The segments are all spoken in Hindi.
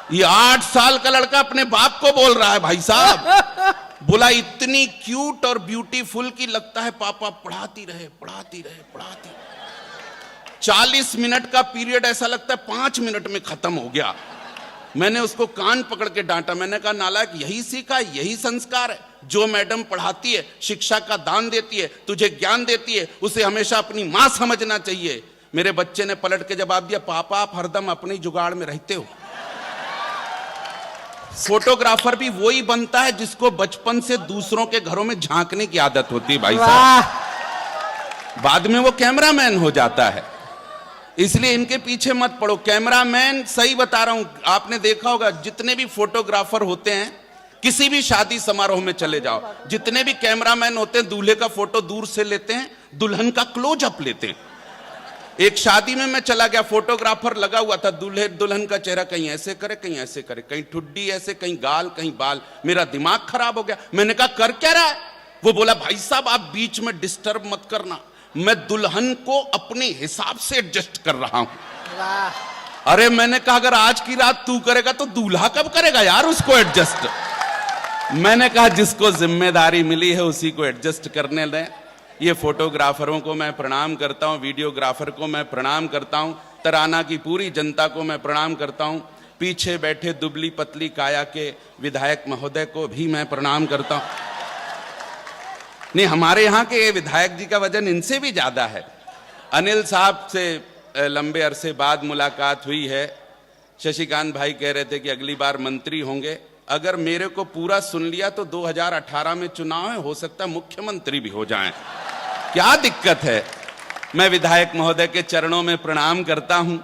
ये 8 साल का लड़का अपने बाप को बोल रहा है भाई साहब। बोला इतनी क्यूट और ब्यूटीफुल की लगता है पापा पढ़ाती रहे पढ़ाती रहे पढ़ाती रहे। 40 मिनट का पीरियड ऐसा लगता है 5 मिनट में खत्म हो गया। मैंने उसको कान पकड़ के डांटा। मैंने कहा नालायक, यही सीखा, यही संस्कार है। जो मैडम पढ़ाती है, शिक्षा का दान देती है, तुझे ज्ञान देती है, उसे हमेशा अपनी मां समझना चाहिए। मेरे बच्चे ने पलट के जवाब दिया, पापा आप हरदम अपनी जुगाड़ में रहते हो। फोटोग्राफर भी वही बनता है जिसको बचपन से दूसरों के घरों में झांकने की आदत होती है भाई साहब। बाद में वो कैमरामैन हो जाता है। इसलिए इनके पीछे मत पड़ो। कैमरामैन, सही बता रहा हूं, आपने देखा होगा जितने भी फोटोग्राफर होते हैं, किसी भी शादी समारोह में चले जाओ, जितने भी कैमरामैन होते हैं दूल्हे का फोटो दूर से लेते हैं, दुल्हन का क्लोजअप लेते हैं। एक शादी में मैं चला गया, फोटोग्राफर लगा हुआ था, दूल्हे दुल्हन का चेहरा कहीं ऐसे करे कहीं ऐसे करे, कहीं ठुड्डी ऐसे, कहीं गाल कहीं बाल। मेरा दिमाग खराब हो गया। मैंने कहा कर क्या रहा है? वो बोला भाई साहब आप बीच में डिस्टर्ब मत करना, मैं दुल्हन को अपने हिसाब से एडजस्ट कर रहा हूं। अरे मैंने कहा अगर आज की रात तू करेगा तो दूल्हा कब करेगा यार उसको एडजस्ट? मैंने कहा जिसको जिम्मेदारी मिली है उसी को एडजस्ट करने दें। ये फोटोग्राफरों को मैं प्रणाम करता हूं, वीडियोग्राफर को मैं प्रणाम करता हूं, तराना की पूरी जनता को मैं प्रणाम करता हूं, पीछे बैठे दुबली पतली काया के विधायक महोदय को भी मैं प्रणाम करता हूं। नहीं, हमारे यहाँ के विधायक जी का वजन इनसे भी ज्यादा है। अनिल साहब से लंबे अरसे बाद मुलाकात हुई है। शशिकांत भाई कह रहे थे कि अगली बार मंत्री होंगे। अगर मेरे को पूरा सुन लिया तो 2018 में चुनाव है, हो सकता है मुख्यमंत्री भी हो जाएं। क्या दिक्कत है? मैं विधायक महोदय के चरणों में प्रणाम करता हूं,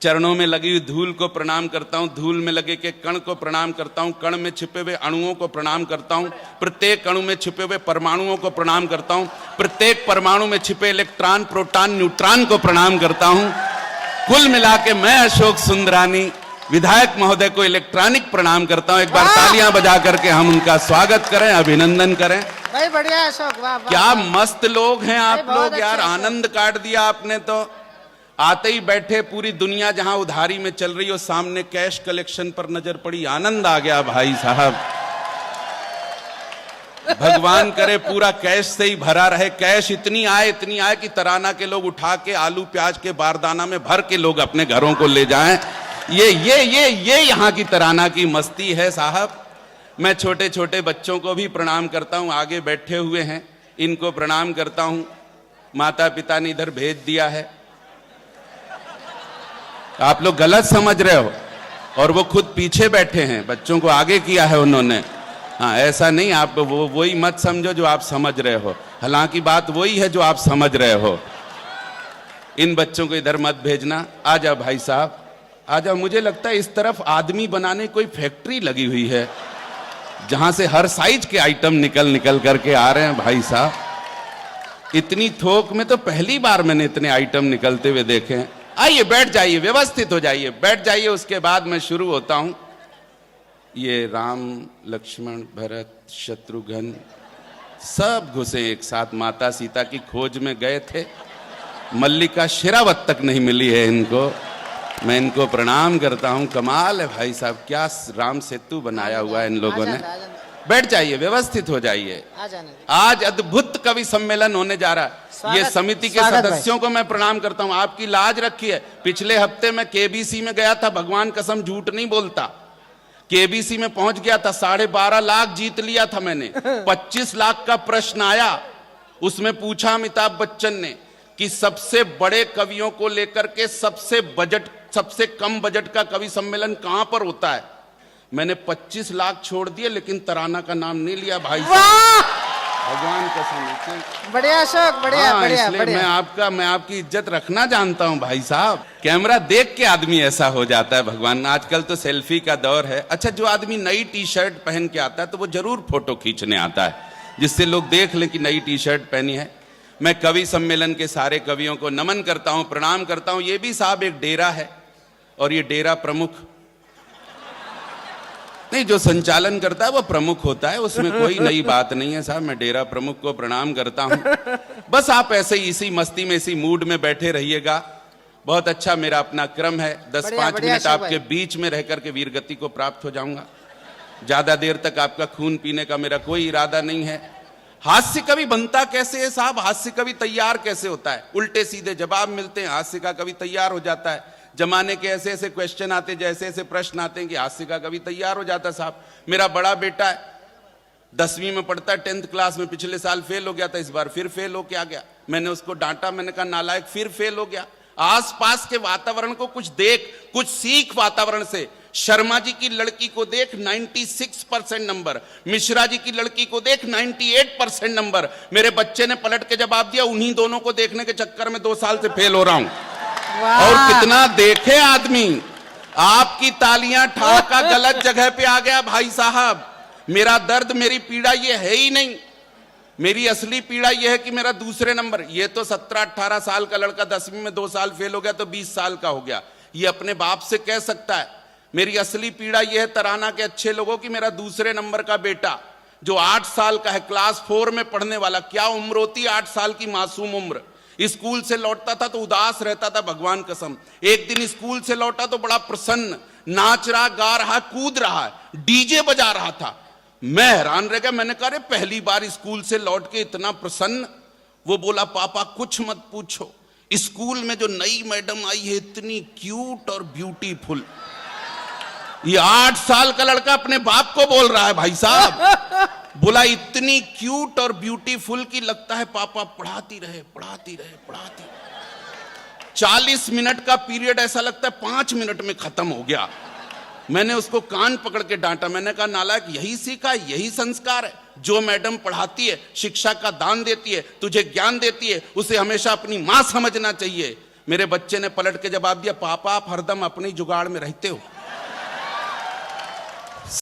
चरणों में लगी हुई धूल को प्रणाम करता हूं, धूल में लगे के कण को प्रणाम करता हूं, कण में छिपे हुए अणुओं को प्रणाम करता हूं, प्रत्येक अणु में छिपे हुए परमाणुओं को प्रणाम करता हूं, प्रत्येक परमाणु में छिपे इलेक्ट्रॉन प्रोटॉन न्यूट्रॉन को प्रणाम करता हूं। कुल मिला के मैं अशोक सुंदरानी विधायक महोदय को इलेक्ट्रॉनिक प्रणाम करता हूं। एक बार तालियां बजा करके हम उनका स्वागत करें, अभिनंदन करें। भाई बढ़िया अशोक, वाह वाह। क्या मस्त लोग हैं आप लोग यार, अच्छे आनंद काट दिया आपने तो। आते ही बैठे, पूरी दुनिया जहां उधारी में चल रही हो, सामने कैश कलेक्शन पर नजर पड़ी, आनंद आ गया भाई साहब। भगवान करे पूरा कैश से ही भरा रहे। कैश इतनी आए कि तराना के लोग उठा के आलू प्याज के बारदाना में भर के लोग अपने घरों को ले जाएं। ये यहां की तराना की मस्ती है साहब। मैं छोटे छोटे बच्चों को भी प्रणाम करता हूं, आगे बैठे हुए हैं, इनको प्रणाम करता हूं। माता पिता ने इधर भेज दिया है, आप लोग गलत समझ रहे हो, और वो खुद पीछे बैठे हैं, बच्चों को आगे किया है उन्होंने। हाँ, ऐसा नहीं, आप वही मत समझो जो आप समझ रहे हो, हालांकि बात वही है जो आप समझ रहे हो। इन बच्चों को इधर मत भेजना। आ जाओ भाई साहब, आ जाओ। मुझे लगता है इस तरफ आदमी बनाने कोई फैक्ट्री लगी हुई है, जहां से हर साइज के आइटम निकल करके आ रहे हैं भाई साहब। इतनी थोक में तो पहली बार मैंने इतने आइटम निकलते हुए देखे हैं। आइए बैठ जाइए, व्यवस्थित हो जाइए, बैठ जाइए। उसके बाद मैं शुरू होता हूं। ये राम लक्ष्मण भरत शत्रुघ्न सब घुसे एक साथ, माता सीता की खोज में गए थे। मल्लिका शेरावत तक नहीं मिली है इनको। मैं इनको प्रणाम करता हूं। कमाल है भाई साहब, क्या राम सेतु बनाया हुआ है इन लोगों ने। बैठ जाइए, व्यवस्थित हो जाइए। आज अद्भुत कवि सम्मेलन होने जा रहा है। ये समिति के सदस्यों को मैं प्रणाम करता हूं। आपकी लाज रखिए। पिछले हफ्ते मैं केबीसी में गया था, भगवान कसम झूठ नहीं बोलता। केबीसी में पहुंच गया था, 12.5 लाख जीत लिया था मैंने। 25 लाख का प्रश्न आया, उसमें पूछा अमिताभ बच्चन ने कि सबसे बड़े कवियों को लेकर के सबसे कम बजट का कवि सम्मेलन कहां पर होता है। मैंने 25 लाख छोड़ दिए, लेकिन तराना का नाम नहीं लिया भाई साहब, भगवान कसम। बढ़िया अशोक, बढ़िया बढ़िया बढ़िया। मैं आपकी इज्जत रखना जानता हूं भाई साहब। कैमरा देख के आदमी ऐसा हो जाता है भगवान। आजकल तो सेल्फी का दौर है। अच्छा, जो आदमी नई टी शर्ट पहन के आता है तो वो जरूर फोटो खींचने आता है, जिससे लोग देख लें कि नई टी शर्ट पहनी है। मैं कवि सम्मेलन के सारे कवियों को नमन करता हूं, प्रणाम करता हूं। ये भी साहब एक डेरा है, और ये डेरा प्रमुख नहीं, जो संचालन करता है वो प्रमुख होता है, उसमें कोई नई बात नहीं है साहब। मैं डेरा प्रमुख को प्रणाम करता हूं। बस आप ऐसे ही इसी मस्ती में, इसी मूड में बैठे रहिएगा। बहुत अच्छा मेरा अपना क्रम है। 10-5 बढ़िया मिनट अशोक आपके भाई। बीच में रह करके वीर गति को प्राप्त हो जाऊंगा। ज्यादा देर तक आपका खून पीने का मेरा कोई इरादा नहीं है। हास्य कवि बनता कैसे है साहब? हास्य कवि तैयार कैसे होता है? उल्टे सीधे जवाब मिलते हैं, हास्य का कवि तैयार हो जाता है। जमाने के ऐसे ऐसे क्वेश्चन आते, जैसे ऐसे प्रश्न आते हैं कि हास्य का कवि तैयार हो जाता है साहब। मेरा बड़ा बेटा है, 10वीं में पढ़ता है, 10th क्लास में, पिछले साल फेल हो गया था, इस बार फिर फेल हो के आ गया। मैंने उसको डांटा, मैंने कहा नालायक, फिर फेल हो गया। आसपास के वातावरण को कुछ देख, कुछ सीख वातावरण से। शर्मा जी की लड़की को देख 96% नंबर, मिश्रा जी की लड़की को देख 98% नंबर। मेरे बच्चे ने पलट के जवाब दिया, उन्हीं दोनों को देखने के चक्कर में 2 साल से फेल हो रहा हूं। और कितना देखे आदमी। आपकी तालियां ठाका गलत जगह पे आ गया भाई साहब। मेरा दर्द, मेरी पीड़ा ये है ही नहीं। मेरी असली पीड़ा यह है कि मेरा दूसरे नंबर। ये तो 17-18 साल का लड़का 10वीं में 2 साल फेल हो गया तो 20 साल का हो गया, ये अपने बाप से कह सकता है। मेरी असली पीड़ा यह है तराना के अच्छे लोगों की, मेरा दूसरे नंबर का बेटा जो 8 साल का है, क्लास 4 में पढ़ने वाला। क्या उम्र होती है 8 साल की, मासूम उम्र। स्कूल से लौटता था तो उदास रहता था, भगवान कसम। एक दिन स्कूल से लौटा तो बड़ा प्रसन्न, नाच रहा, गा रहा, कूद रहा है, डीजे बजा रहा था। मैं हैरान रह गया। मैंने कहा, पहली बार स्कूल से लौट के इतना प्रसन्न। वो बोला, पापा कुछ मत पूछो, स्कूल में जो नई मैडम आई है इतनी क्यूट और ब्यूटीफुल। ये 8 साल का लड़का अपने बाप को बोल रहा है भाई साहब। बोला इतनी क्यूट और ब्यूटीफुल की लगता है पापा पढ़ाती रहे, पढ़ाती रहे, पढ़ाती रहे। 40 मिनट का पीरियड ऐसा लगता है 5 मिनट में खत्म हो गया। मैंने उसको कान पकड़ के डांटा। मैंने कहा, नालायक, यही सीखा, यही संस्कार है। जो मैडम पढ़ाती है, शिक्षा का दान देती है, तुझे ज्ञान देती है, उसे हमेशा अपनी मां समझना चाहिए। मेरे बच्चे ने पलट के जवाब दिया, पापा आप हरदम अपने जुगाड़ में रहते हो।